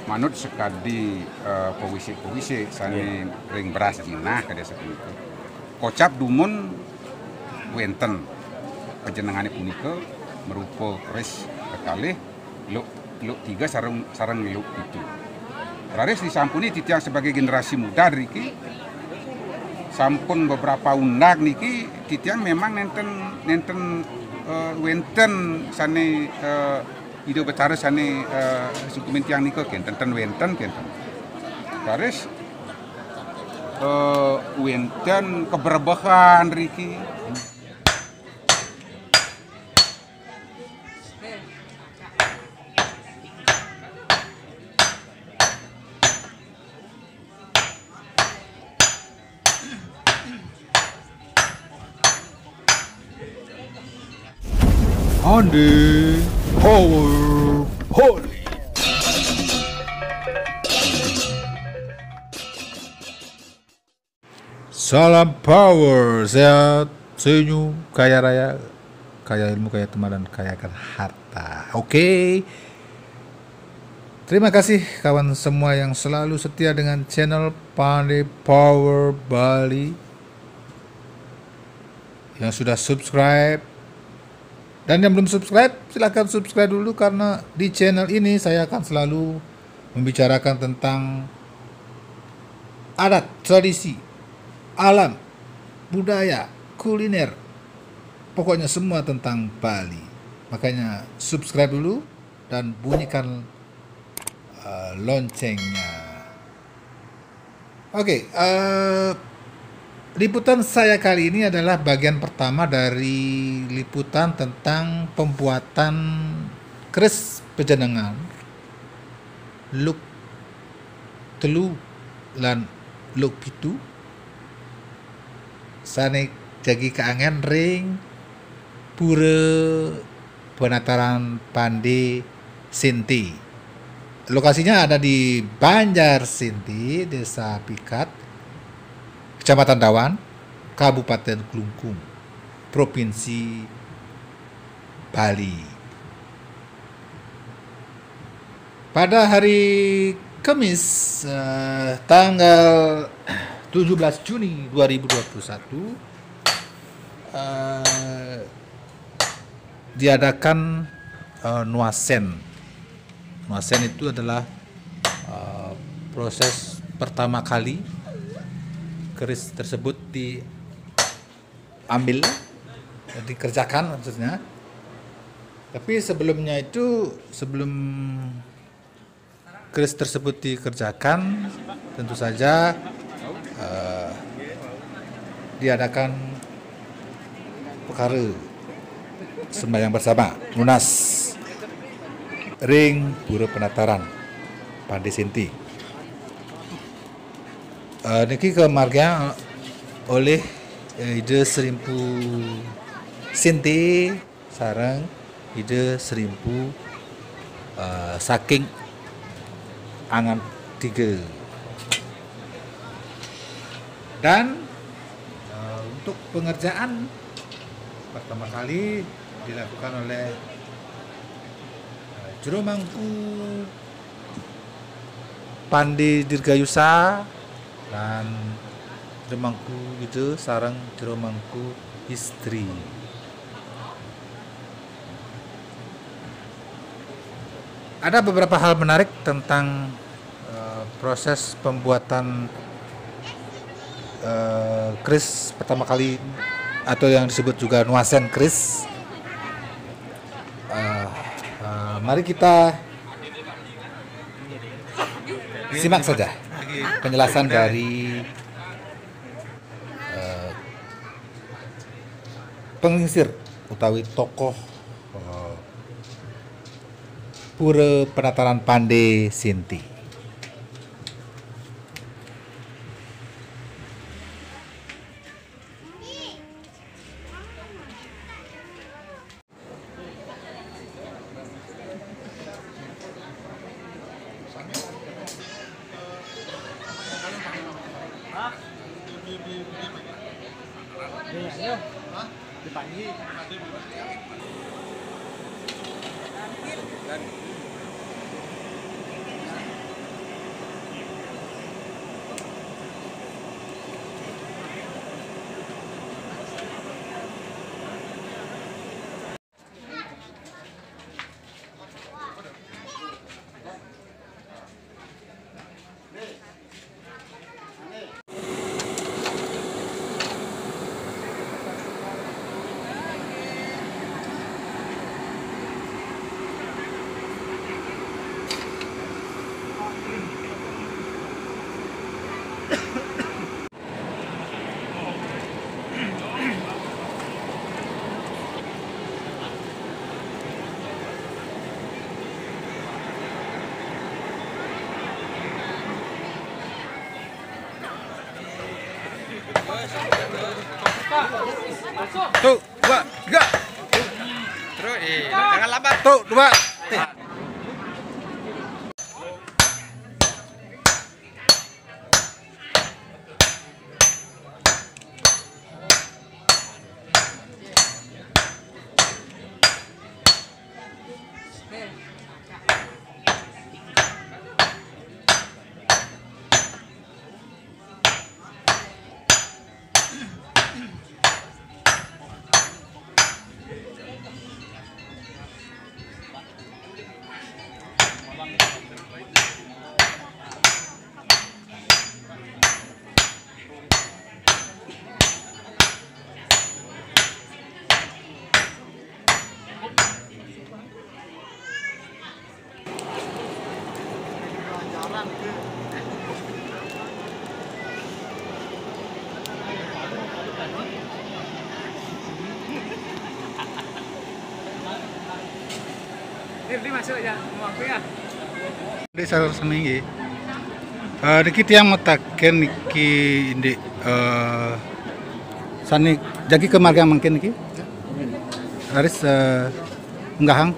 manut sekadi puisi sani ring beras jinah kada sapunika. Kocap dumun wenten panjenengane punika merupa keris kekalih luk 3 sareng luk itu. Raris disampuni titiang sebagai generasi muda niki sampun beberapa undang niki titiang memang nenten wenten sane ide betara sane suku Mintiang nika kenten wenten. Raris wenten keberbahan niki. Andi Power Holy. Salam power, sehat, senyum, kaya raya, kaya ilmu, kaya teman, dan kaya akan harta. Oke. Terima kasih kawan semua yang selalu setia dengan channel Pandai Power Bali, yang sudah subscribe. Dan yang belum subscribe, silahkan subscribe dulu, karena di channel ini saya akan selalu membicarakan tentang adat, tradisi, alam, budaya, kuliner, pokoknya semua tentang Bali. Makanya subscribe dulu dan bunyikan loncengnya. Oke, liputan saya kali ini adalah bagian pertama dari liputan tentang pembuatan keris pejenengan luk telu lan luk pitu sane jagi keangen ring pura penataran Pandai Sinti. Lokasinya ada di Banjar Sinti, Desa Pikat, Kecamatan Dawan, Kabupaten Klungkung, Provinsi Bali. Pada hari Kamis tanggal 17 Juni 2021 diadakan Nuasen. Nuasen itu adalah proses pertama kali keris tersebut diambil, dikerjakan maksudnya. Tapi sebelumnya itu, sebelum keris tersebut dikerjakan, tentu saja diadakan perkara sembahyang bersama, lunas ring pura penataran Pandai Sinti. Niki kemarga oleh ide serimpu Sinti sarang ide serimpu saking angan 3. Dan untuk pengerjaan pertama kali dilakukan oleh Jero Mangku Pandai Dirgayusa dan Jero Mangku itu sarang Jero Mangku istri. Ada beberapa hal menarik tentang proses pembuatan keris pertama kali, atau yang disebut juga Nuasen keris. Mari kita simak saja penjelasan dari pengisir utawi tokoh pura penataran Pandai Sinti. Tuh, 2, 3. Terus jangan lambat. Tuh, 2. Ini masuk ya, mau ya. Desa seminggu. Niki tiang mataken niki indi sani jagi ke marga mungkin niki. Haris enggahang.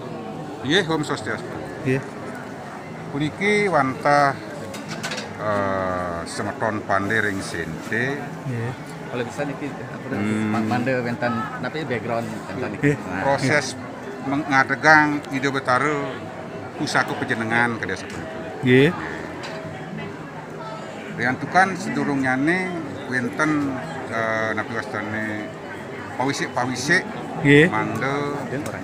Iya, Om Swastiastu. Iya. Puniki wantah semeton pandai ring sente. Iya. Kalau bisa niki mande wentan tapi background wentan niki. Nah, Proses mengadegang ide betara usaku pejenengan ke desa punika. Iya. Riantukan sedurungnya wenten napi wastane pawisik Iya. mande orang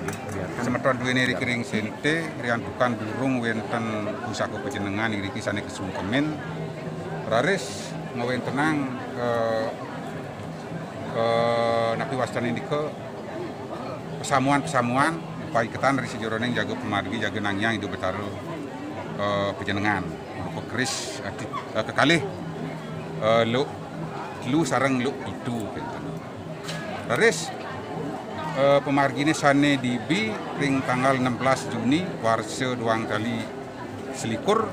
semeton duwene riki ring sente riantukan durung wenten usaku pejenengan riki sane kesungkemen raris ngawentenang napi wastane nike pesamuan paiketan dari sejoroning jago pemargi jago nangyang hidup betara pejenengan berupa keris kekalih lu sarang lu itu gitu. Raris pemargi ini sane dibi ring tanggal 16 Juni warse doang kali selikur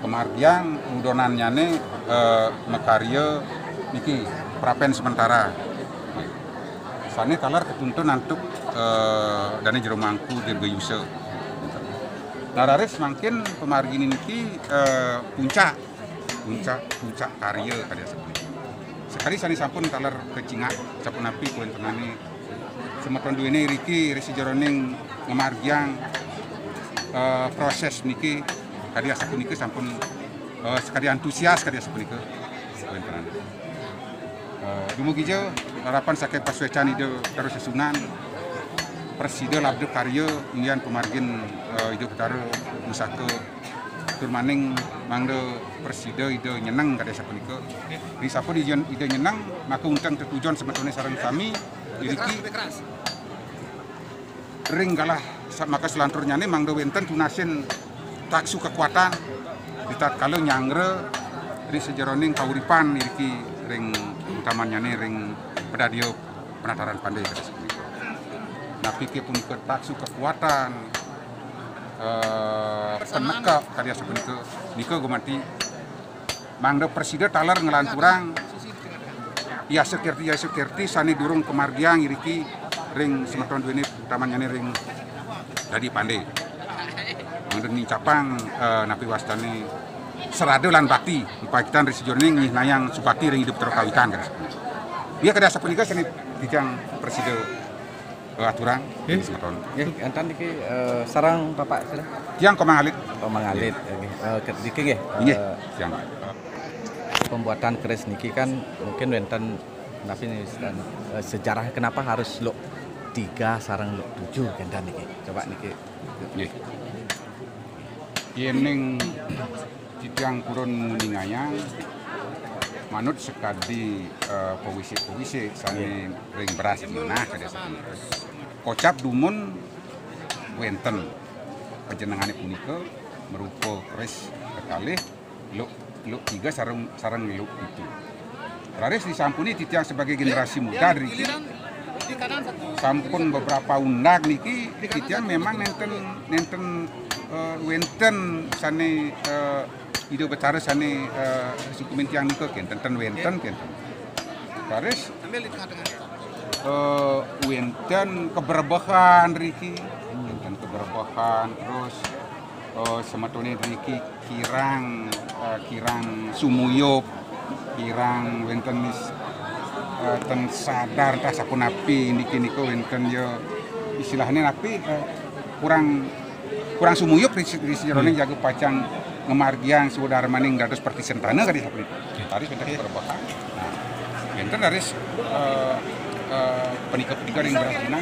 pemargian udonannya ne mekarya niki prapen sementara sane talar ketuntun nantuk dana jero mangku dirgayuse. Nah, raris makin pemargi niki puncak karya kada sekali sani sampun talar kecingak sampun api kuen tenani semeton duwene riki resi jeroning ngemargiang proses niki kada sampun niki sampun sekali antusias kada sampun niki kuen tenani dumugi je harapan sakit paswecan ide terus sesunan presiden labde karya indian pemargin hidup taruh musake turmaning mangde presiden ide nyenang kada sapunika di sapu ide nyenang maka untang tetujuan sebetulnya sareng kami iriki ring kalah maka selanturnya nih mangde wenten tunasin taksu kekuatan di tatkala nyangre di sejeroning kauripan iriki ring utamanya nih ring pedadio penataran pandai kada sapunika. Nah pikir pun taksu kekuatan peneka karya seperti nika gumati mangda presiden talar ngelanturang ya sekirti sani durung kemargiang iriki ring semeton duweni utamanya ring jadi pandai mangda ni capang napi wastani serade lan bakti pakitan resi jorning nayang subakti ring hidup terkawitan kan dia kada sapunika sani dijang presiden aturan semeton. Nggih, enten iki sarang Bapak sudah. Yang Komangalit. Komangalit. Niki nggih. Nggih, yang Pembuatan keris niki kan mungkin wenten tapi sejarah kenapa harus lo 3 sarang lo 7 kendan niki. Coba niki. Nggih. Yening titiang kurun muningayang manut sekadi pewisi sane ring beras nah kada sapunika. Kocap dumun wenten panjenengane punika merupa keris kekalih luk 3 sareng luk itu. Raris disampuni titiang sebagai generasi muda dari sampun beberapa undak niki titiang memang nenten wenten sane ide betara sane suku mintiang nika kenten wenten. Paris wenten keberbahan Riki, wenten keberbahan terus semetone Riki kirang sumuyup, kirang wenten ten sadar entah sapunapi niki wenten yo istilahnya napi kurang sumuyup di jerone jago pacang ngemargiang saudara maning dados seperti sentana kadi sapri. Tadi wenten keberbahan. Nah, wenten dari penikah ring berasina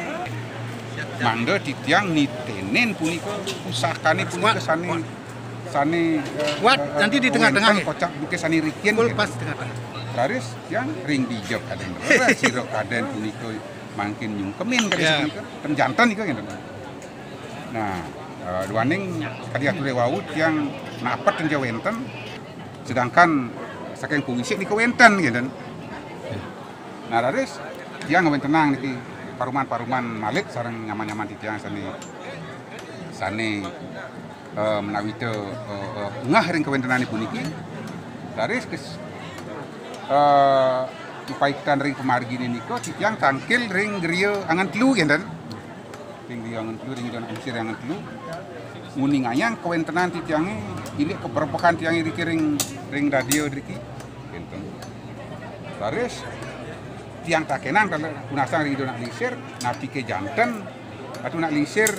mangga titiang nitenen punika usahane punika sane nanti di tengah-tengah kocak buke sani rikin pas tengah-tengah. Laris yang ring dijog kaden siro kaden punika mangkin nyungkemin kadi punika ten jantan iku ngene. Nah, duaning kadi ature wau yang napet ten wenten sedangkan saking puisi niku wenten ngene. Nah, laris yang ngawen tenang niki paruman malit sareng nyaman-nyaman titiang sane menawi teu ngah ring kawentenane puniki laris upaitan ring pemargine nika titiang tangkil ring griya angan telu ngenten. Ring griya angan telu ring angan angan telu nguning ayang kawentenan titiange ini keberpahan tiang iki ring radio iki ngenten. Laris tiang takenan kalau punasang ring nak lisir napi ke jantan atau nak lisir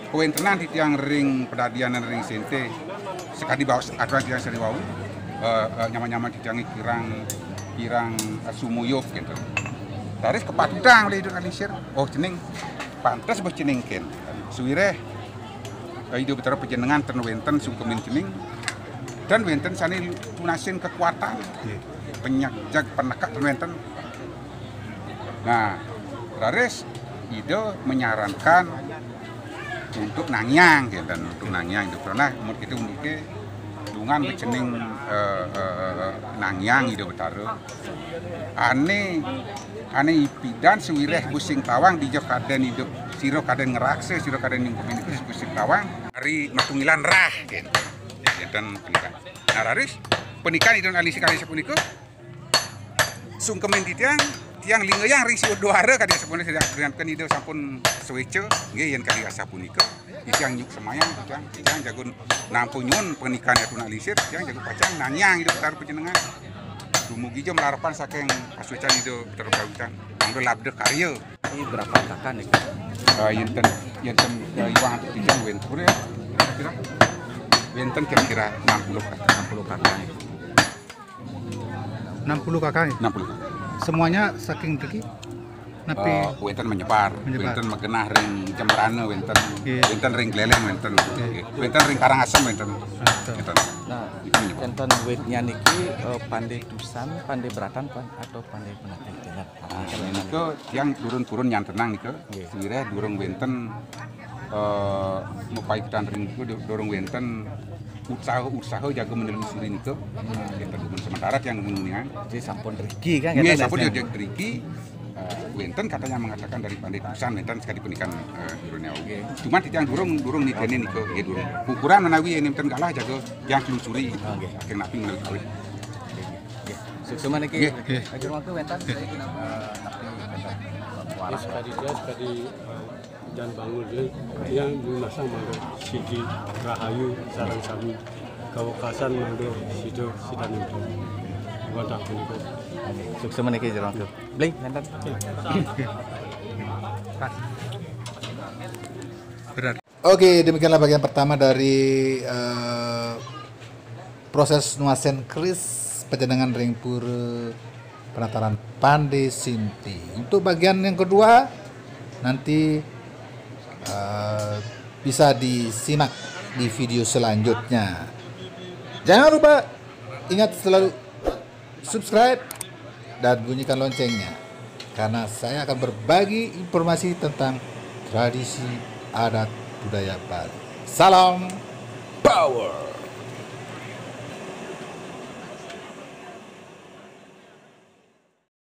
kawentenan di tiang ring pedadian dan ring sente sekali bawa aturan tiang seri wau nyaman-nyaman di tiang kirang sumuyup gitu. Taris kepatutang oleh hidup lisir. Oh cening pantas bos cening ken. Suwire hidup betara pejenengan ten wenten sungkemin cening dan wenten sani tunasin kekuatan penyajak penekat ten wenten. Nah, Raris ide menyarankan untuk nangyang gitu dan untuk nangyang itu karena umur itu unduke dungan becening nangyang ide betara ane ipidan suwireh busing tawang di jok kaden hidup siro kaden ngerakse siro kaden yang komunitas busing tawang hari matungilan rah gitu dan pernikahan. Nah, Raris pernikahan itu alisi kali sepuniku sungkemin tiang lingga yang ring siu doara kadi sapunika sedang beriankan ide sampun swece nggih yen kali asa punika tiang nyuk semayang tiang jagun nampunyun pernikahan atuna lisir tiang jago pacang nanyang ide tar panjenengan dumugi jam larapan saking pasucan ide terbawitan mangga labde karya ini berapa kakak nih? Yenten iwang tiang wenten ya kira wenten kira-kira 60 kakak nih. 60 kakak. 60 kakak. Semuanya saking teki napi wenten menyebar. Wenten megenah ring jembrana wenten ring gleleng wenten ring karangasem wenten. Nah, wenten wetnya niki pandai dusan, pandai beratan atau pandai penatang jalan. Niko yang turun nyantenang niko. Sire durung wenten mupaitan ring niku durung wenten usaha jago menelusuri niko. Kita sementara yang menguningan. Jadi sampun Riki kan? Iya, sampun dia Riki. Wenten katanya mengatakan dari pandai dusan wenten sekali pernikahan durungnya. Cuma yang durung nitene niko. Durung. Ukuran menawi ini wenten kalah jago yang telusuri. Akhir napi menelusuri. Sukses niki. Akhir waktu wenten. Sekali dan bangun dia yang dimasang mangga siji rahayu sarang sami kawakasan mangga sido sidan itu wonten punika sukses meniki jero waktu beli nanten berat. Oke, demikianlah bagian pertama dari proses nuasen keris penjenengan ring pura penataran Pandai Sinti. Untuk bagian yang kedua nanti bisa disimak di video selanjutnya. Jangan lupa ingat selalu subscribe dan bunyikan loncengnya karena saya akan berbagi informasi tentang tradisi adat budaya Bali. Salam power.